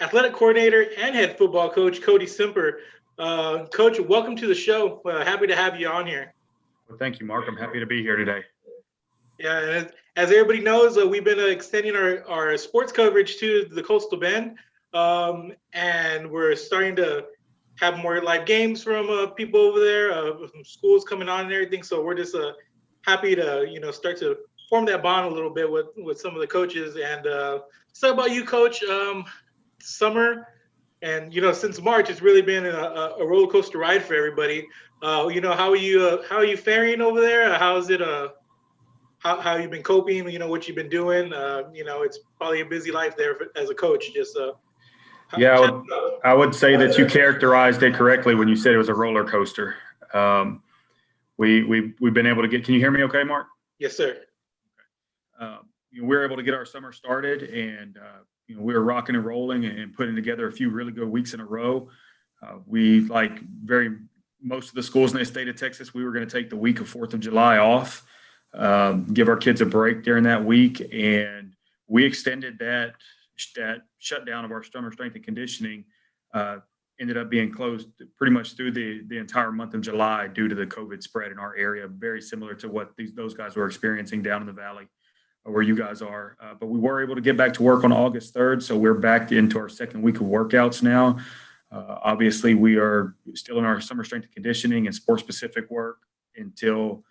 athletic coordinator and head football coach, Cody Simper. Coach, welcome to the show. Happy to have you on here. Well, thank you, Mark. I'm happy to be here today. Yeah, as everybody knows, we've been extending our sports coverage to the Coastal Bend, and we're starting to have more live games from people over there, from schools coming on and everything. So we're just happy to start to form that bond a little bit with some of the coaches. And so about you, Coach, summer. And since March, it's really been a roller coaster ride for everybody. How are you faring over there? How's it? How you been coping? What you've been doing? It's probably a busy life there as a coach. Just Yeah, I would say that you characterized it correctly when you said it was a roller coaster. We've been able to get. Can you hear me? Okay, Mark? Yes, sir. We were able to get our summer started, and we were rocking and rolling and putting together a few really good weeks in a row. Most of the schools in the state of Texas, we were going to take the week of 4th of July off, give our kids a break during that week, and we extended that shutdown of our summer strength and conditioning. Ended up being closed pretty much through the entire month of July due to the COVID spread in our area, very similar to what those guys were experiencing down in the valley where you guys are. But we were able to get back to work on August 3rd, so we're back into our second week of workouts now. Obviously, we are still in our summer strength and conditioning and sport-specific work until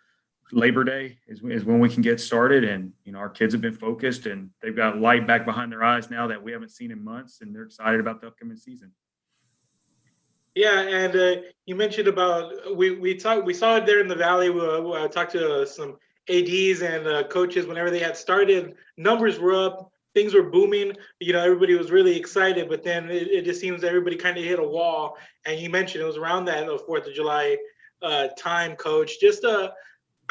Labor Day is when we can get started. And, our kids have been focused, and they've got light back behind their eyes now that we haven't seen in months, and they're excited about the upcoming season. Yeah, and you mentioned about we saw it there in the valley. I talked to some ads and coaches whenever they had started. Numbers were up, things were booming. Everybody was really excited, but then it just seems everybody kind of hit a wall. And you mentioned it was around that 4th of July time, Coach. Just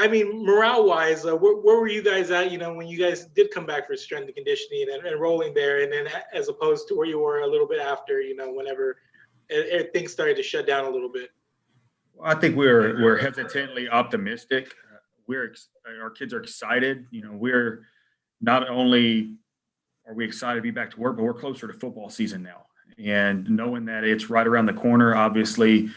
morale-wise, where were you guys at? When you guys did come back for strength and conditioning and rolling there, and then as opposed to where you were a little bit after, whenever things started to shut down a little bit. Well, I think we're hesitantly optimistic. Our kids are excited. We're not only are we excited to be back to work, but we're closer to football season now. And knowing that it's right around the corner, obviously,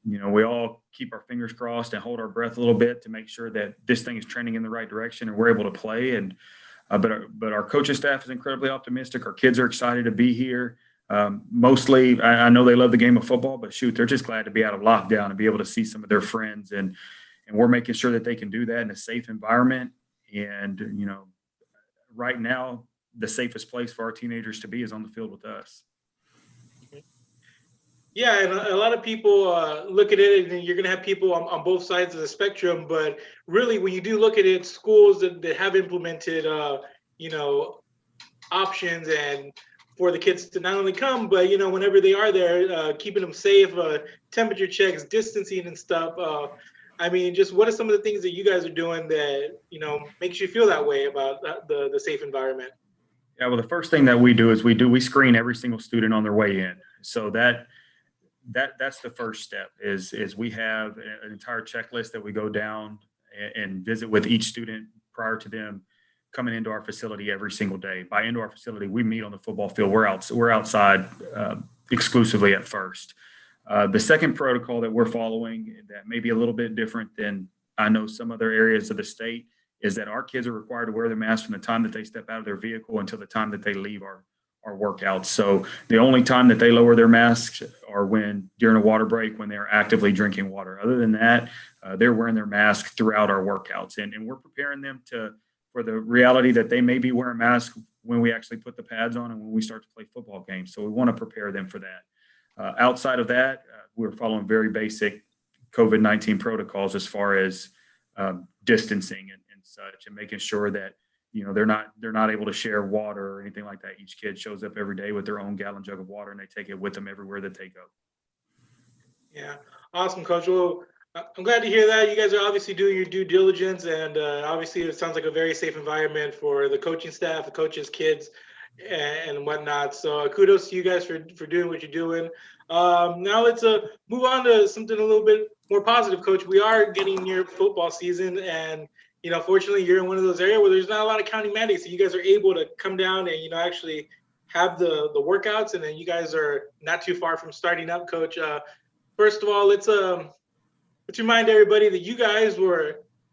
we all keep our fingers crossed and hold our breath a little bit to make sure that this thing is trending in the right direction and we're able to play. And but our coaching staff is incredibly optimistic. Our kids are excited to be here. Mostly, I know they love the game of football, but shoot, they're just glad to be out of lockdown and be able to see some of their friends. And we're making sure that they can do that in a safe environment. And, right now, the safest place for our teenagers to be is on the field with us. Yeah, and a lot of people look at it, and you're going to have people on both sides of the spectrum. But really, when you do look at it, schools that have implemented, options and for the kids to not only come, but whenever they are there, keeping them safe, temperature checks, distancing and stuff. Just what are some of the things that you guys are doing that makes you feel that way about the safe environment? Yeah, well, the first thing that we do is we screen every single student on their way in. So that's the first step. Is we have an entire checklist that we go down and visit with each student prior to them coming into our facility every single day. By into our facility, we meet on the football field. We're outside exclusively at first. The second protocol that we're following that may be a little bit different than I know some other areas of the state is that our kids are required to wear their mask from the time that they step out of their vehicle until the time that they leave our workouts. So the only time that they lower their masks are during a water break when they're actively drinking water. Other than that, they're wearing their mask throughout our workouts. And we're preparing them for the reality that they may be wearing masks when we actually put the pads on and when we start to play football games. So we want to prepare them for that. Outside of that, we're following very basic COVID-19 protocols as far as distancing and such, and making sure that they're not able to share water or anything like that. Each kid shows up every day with their own gallon jug of water, and they take it with them everywhere that they go. Yeah, awesome, Coach. Well, I'm glad to hear that. You guys are obviously doing your due diligence, and obviously it sounds like a very safe environment for the coaching staff, the coaches, kids, and whatnot. So kudos to you guys for doing what you're doing. Now let's move on to something a little bit more positive, Coach. We are getting near football season, and fortunately, you're in one of those areas where there's not a lot of county mandates, so you guys are able to come down and actually have the workouts, and then you guys are not too far from starting up, Coach. First of all, let's remind everybody that you guys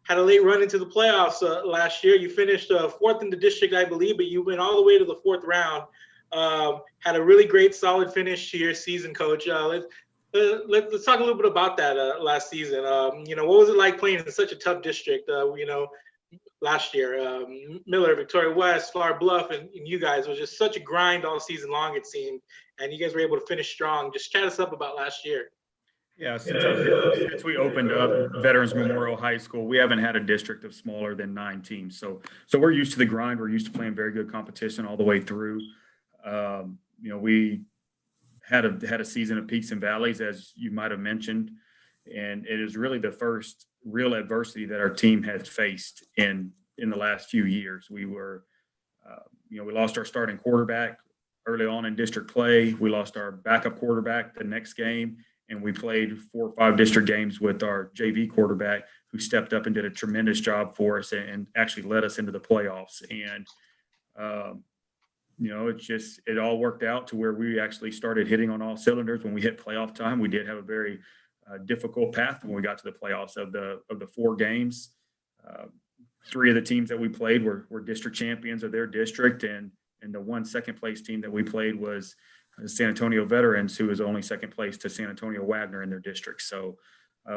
had a late run into the playoffs last year. You finished fourth in the district, I believe, but you went all the way to the fourth round. Had a really great, solid finish to your season, Coach. Let's talk a little bit about that last season. What was it like playing in such a tough district? Last year, Miller, Victoria West, Flower Bluff, and you guys was just such a grind all season long, it seemed, and you guys were able to finish strong. Just chat us up about last year. Yeah, since we opened up Veterans Memorial High School, we haven't had a district of smaller than 9 teams. So we're used to the grind. We're used to playing very good competition all the way through. We had a season of peaks and valleys, as you might have mentioned, and it is really the first real adversity that our team has faced in the last few years. We lost our starting quarterback early on in district play. We lost our backup quarterback the next game, and we played 4 or 5 district games with our JV quarterback, who stepped up and did a tremendous job for us and actually led us into the playoffs. And it all worked out to where we actually started hitting on all cylinders when we hit playoff time. We did have a very difficult path when we got to the playoffs. Of the 4 games, 3 of the teams that we played were district champions of their district, and the one second place team that we played was San Antonio Veterans, who was only second place to San Antonio Wagner in their district. So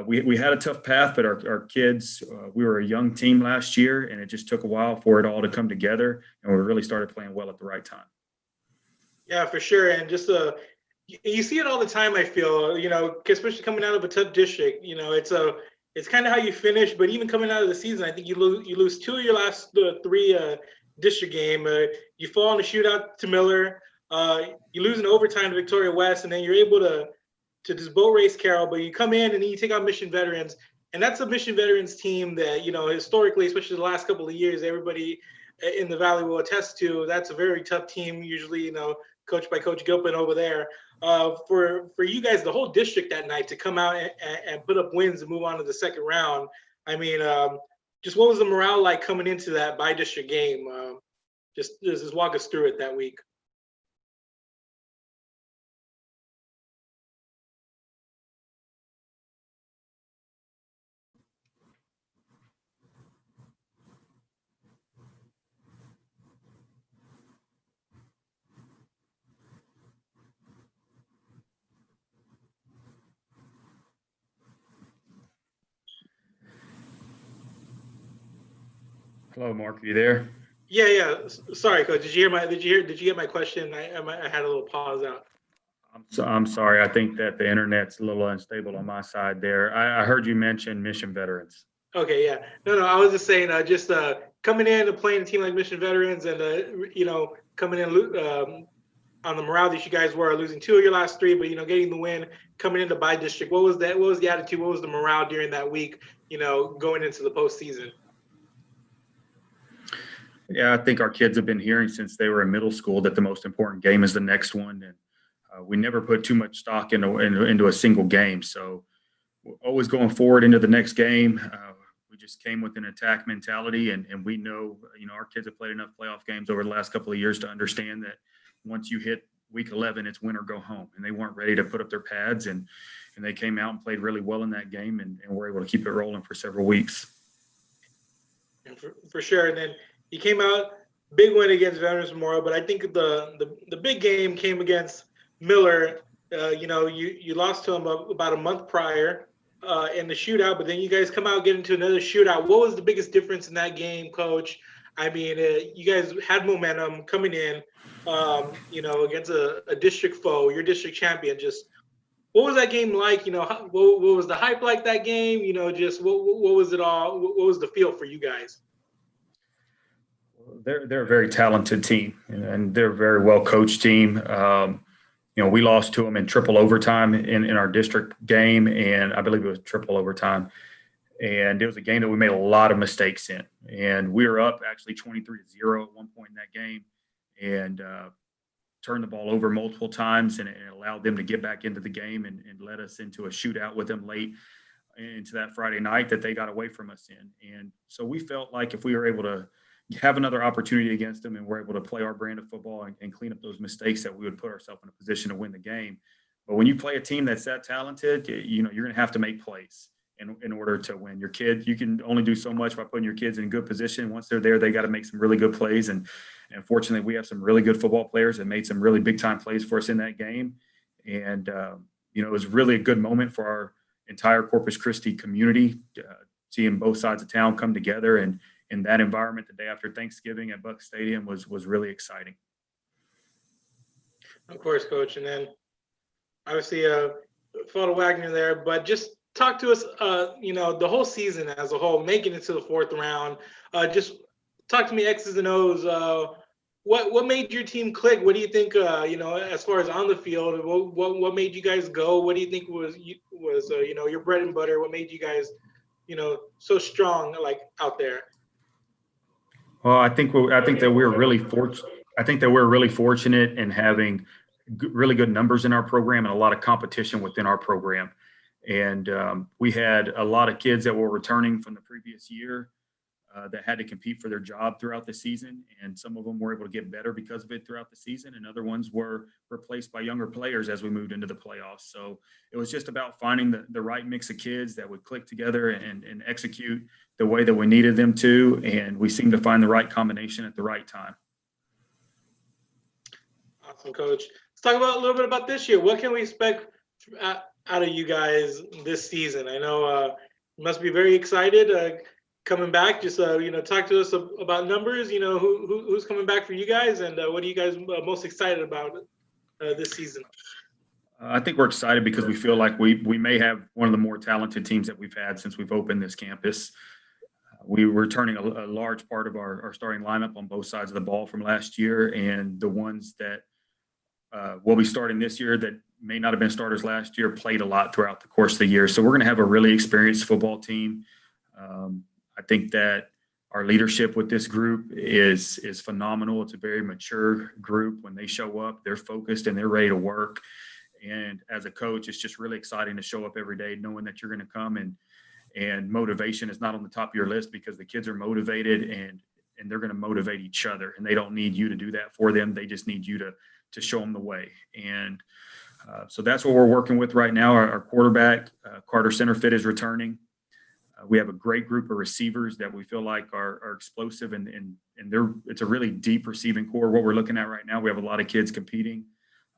we had a tough path, but our kids, we were a young team last year, and it just took a while for it all to come together, and we really started playing well at the right time. Yeah, for sure. And just you see it all the time, I feel, especially coming out of a tough district. It's kind of how you finish, but even coming out of the season, I think you lose 2 of your last 3 district game. You fall in a shootout to Miller. You lose in overtime to Victoria West, and then you're able to just boat race Carroll. But you come in and then you take out Mission Veterans, and that's a Mission Veterans team that, historically, especially the last couple of years, everybody in the Valley will attest to. That's a very tough team, usually, coached by Coach Gilpin over there. For you guys, the whole district that night, to come out and put up wins and move on to the second round. I mean, just what was the morale like coming into that bi-district game? Just walk us through it that week. Hello, Mark. Are you there? Yeah. Sorry, Coach. Did you get my question? I had a little pause out. I'm sorry. I think that the internet's a little unstable on my side there. I heard you mention Mission Veterans. Okay, yeah. No, I was just saying, coming in and playing a team like Mission Veterans, and coming in on the morale that you guys were losing 2 of your last 3, but getting the win, coming into by district. What was that? What was the attitude? What was the morale during that week? Going into the postseason. Yeah, I think our kids have been hearing since they were in middle school that the most important game is the next one, and we never put too much stock into a single game. So we're always going forward into the next game. We just came with an attack mentality, and we know, our kids have played enough playoff games over the last couple of years to understand that once you hit week 11, it's win or go home, and they weren't ready to put up their pads, and they came out and played really well in that game, and were able to keep it rolling for several weeks. And for sure. And then you came out, big win against Veterans Memorial, but I think the big game came against Miller. You lost to them about a month prior in the shootout, but then you guys come out, get into another shootout. What was the biggest difference in that game, Coach? I mean, you guys had momentum coming in, against a district foe, your district champion. Just what was that game like? What was the hype like that game? Just what was it all? What was the feel for you guys? They're a very talented team, and they're a very well coached team. We lost to them in triple overtime in our district game, and I believe it was triple overtime. And it was a game that we made a lot of mistakes in, and we were up actually 23-0 at one point in that game, and turned the ball over multiple times, and it allowed them to get back into the game and led us into a shootout with them late into that Friday night that they got away from us in. And so we felt like if we were able to have another opportunity against them, and we're able to play our brand of football and clean up those mistakes that we would put ourselves in a position to win the game. But when you play a team that's that talented, you're going to have to make plays in order to win. Your kid, you can only do so much by putting your kids in a good position. Once they're there, they got to make some really good plays. And fortunately, we have some really good football players that made some really big time plays for us in that game. And, it was really a good moment for our entire Corpus Christi community, seeing both sides of town come together. And in that environment, the day after Thanksgiving at Buck Stadium was really exciting. Of course, Coach. And then obviously, Photo Wagner there, but just talk to us, the whole season as a whole, making it to the fourth round. Just talk to me X's and O's. What made your team click? What do you think, as far as on the field, what made you guys go? What do you think was your bread and butter? What made you guys, so strong, like, out there? Well, I think that we're really fortunate. I think that we're really fortunate in having really good numbers in our program and a lot of competition within our program. And we had a lot of kids that were returning from the previous year that had to compete for their job throughout the season. And some of them were able to get better because of it throughout the season. And other ones were replaced by younger players as we moved into the playoffs. So it was just about finding the right mix of kids that would click together and execute the way that we needed them to. And we seemed to find the right combination at the right time. Awesome, Coach. Let's talk about a little bit about this year. What can we expect out of you guys this season? I know you must be very excited coming back. Just talk to us about numbers. Who's coming back for you guys, and what are you guys most excited about this season? I think we're excited because we feel like we may have one of the more talented teams that we've had since we've opened this campus. We were returning a large part of our starting lineup on both sides of the ball from last year, and the ones that will be starting this year that may not have been starters last year played a lot throughout the course of the year. So we're going to have a really experienced football team. I think that our leadership with this group is phenomenal. It's a very mature group. When they show up, they're focused and they're ready to work. And as a coach, it's just really exciting to show up every day knowing that you're going to come, and motivation is not on the top of your list because the kids are motivated and they're going to motivate each other, and they don't need you to do that for them. They just need you to show them the way. And so that's what we're working with right now. Our quarterback, Carter Centerfit, is returning. We have a great group of receivers that we feel like are explosive, and it's a really deep receiving core. What we're looking at right now, we have a lot of kids competing.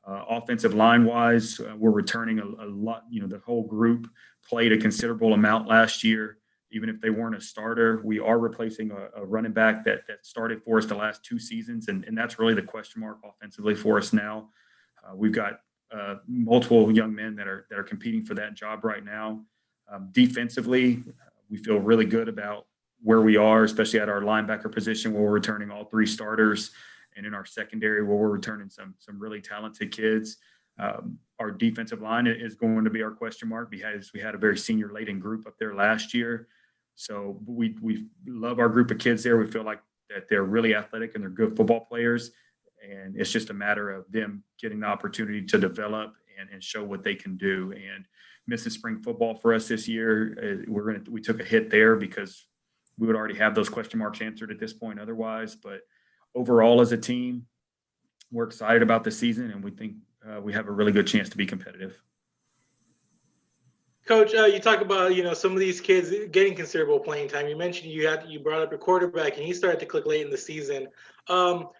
Offensive line wise, we're returning a lot. The whole group played a considerable amount last year. Even if they weren't a starter, we are replacing a running back that started for us the last 2 seasons. And that's really the question mark offensively for us now. We've got multiple young men that are competing for that job right now. Defensively, we feel really good about where we are, especially at our linebacker position where we're returning all 3 starters, and in our secondary where we're returning some really talented kids. Our defensive line is going to be our question mark because we had a very senior laden group up there last year. So we love our group of kids there. We feel like that they're really athletic and they're good football players. And it's just a matter of them getting the opportunity to develop and show what they can do. And missing spring football for us this year, we took a hit there because we would already have those question marks answered at this point otherwise. But overall, as a team, we're excited about the season, and we think we have a really good chance to be competitive. Coach, you talk about some of these kids getting considerable playing time. You mentioned you brought up your quarterback, and he started to click late in the season. Talk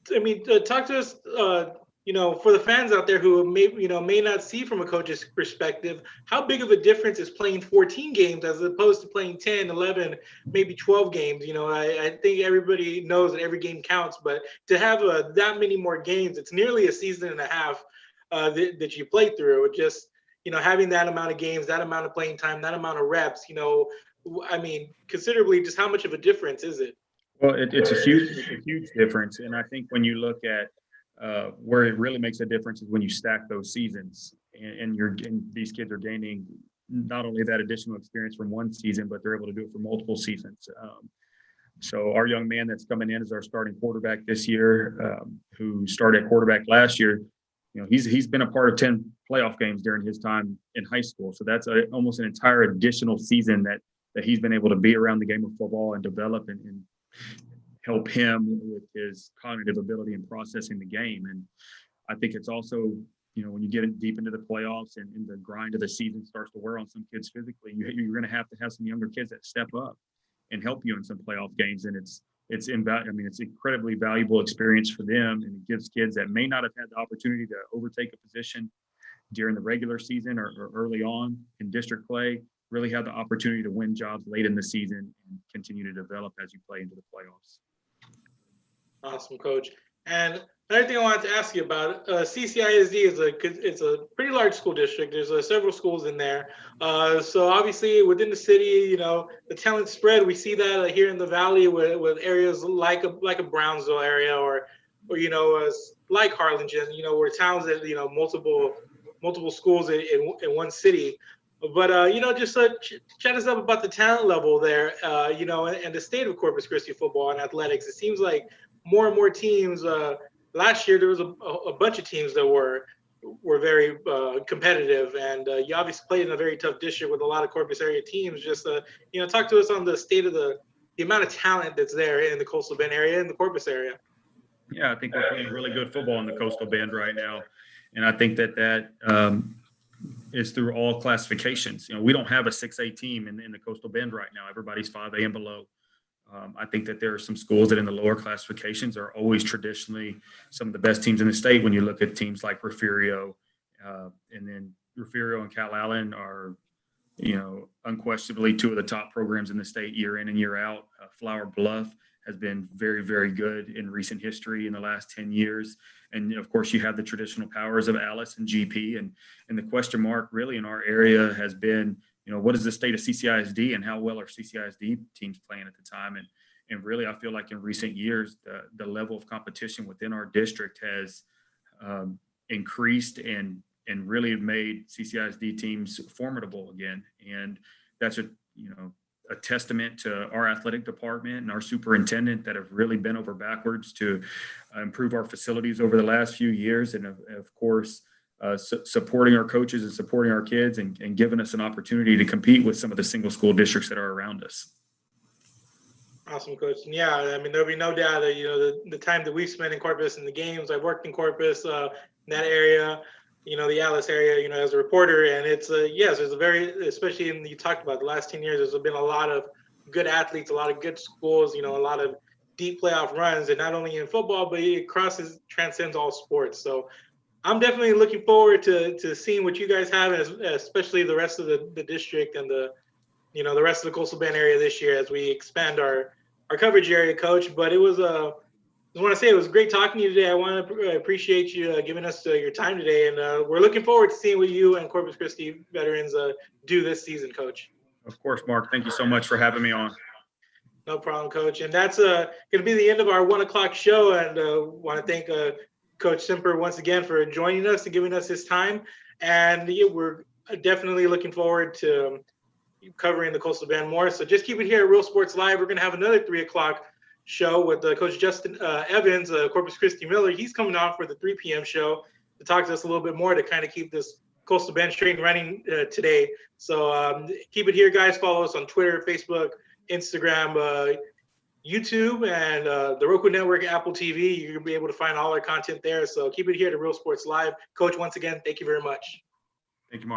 to us. For the fans out there who may not see from a coach's perspective, how big of a difference is playing 14 games as opposed to playing 10, 11, maybe 12 games? I think everybody knows that every game counts, but to have that many more games, it's nearly a season and a half that you play through. Just having that amount of games, that amount of playing time, that amount of reps. Considerably, just how much of a difference is it? Well, it's a huge difference, and I think when you look at where it really makes a difference is when you stack those seasons, and these kids are gaining not only that additional experience from one season, but they're able to do it for multiple seasons. So our young man that's coming in as our starting quarterback this year, who started at quarterback last year, he's been a part of 10 playoff games during his time in high school. So that's almost an entire additional season that he's been able to be around the game of football and develop. And help him with his cognitive ability and processing the game. And I think it's also, when you get deep into the playoffs and the grind of the season starts to wear on some kids physically, you're going to have some younger kids that step up and help you in some playoff games. And it's incredibly valuable experience for them, and it gives kids that may not have had the opportunity to overtake a position during the regular season or early on in district play, really have the opportunity to win jobs late in the season and continue to develop as you play into the playoffs. Awesome, Coach. And another thing I wanted to ask you about, CCISD it's a pretty large school district. There's several schools in there. So obviously within the city, the talent spread, we see that here in the Valley with areas like a Brownsville area or like Harlingen, where towns that, multiple schools in one city. But, just chat us up about the talent level there, and the state of Corpus Christi football and athletics. It seems like more and more teams. Last year, there was a bunch of teams that were very competitive, and you obviously played in a very tough district with a lot of Corpus area teams. Just talk to us on the state of the amount of talent that's there in the Coastal Bend area and the Corpus area. Yeah, I think we're playing really good football in the Coastal Bend right now, and I think that is through all classifications. We don't have a 6A team in the Coastal Bend right now. Everybody's 5A and below. I think that there are some schools that in the lower classifications are always traditionally some of the best teams in the state. When you look at teams like Refugio, and then Refugio and Cal Allen are, unquestionably two of the top programs in the state year in and year out. Flower Bluff has been very, very good in recent history in the last 10 years. And of course, you have the traditional powers of Alice and GP. And the question mark really in our area has been, what is the state of CCISD and how well are CCISD teams playing at the time? And really, I feel like in recent years, the level of competition within our district has increased and really made CCISD teams formidable again. And that's a testament to our athletic department and our superintendent that have really bent over backwards to improve our facilities over the last few years. And of course, supporting our coaches and supporting our kids and giving us an opportunity to compete with some of the single school districts that are around us. Awesome, Coach. And yeah, there'll be no doubt that, the time that we've spent in Corpus and the games, I've worked in Corpus, in that area, the Alice area, as a reporter. And it's, yes, there's especially you talked about the last 10 years, there's been a lot of good athletes, a lot of good schools, a lot of deep playoff runs, and not only in football, but it transcends all sports. So I'm definitely looking forward to seeing what you guys have, especially the rest of the district and the rest of the Coastal Bend area this year as we expand our coverage area, Coach. But it was I just want to say it was great talking to you today. I want to appreciate you giving us your time today, and we're looking forward to seeing what you and Corpus Christi Veterans do this season, Coach. Of course, Mark. Thank you so much for having me on. No problem, Coach. And that's going to be the end of our 1 o'clock show. And want to thank Coach Simper once again for joining us and giving us his time. And we're definitely looking forward to covering the Coastal Bend more. So just keep it here at Real Sports Live. We're going to have another 3 o'clock show with Coach Justin Evans, Corpus Christi Miller. He's coming on for the 3 p.m. show to talk to us a little bit more to kind of keep this Coastal Bend straight and running today. So keep it here, guys. Follow us on Twitter, Facebook, Instagram, YouTube, and the Roku Network, Apple TV. You'll be able to find all our content there. So keep it here to Real Sports Live. Coach, once again, thank you very much. Thank you, Mark.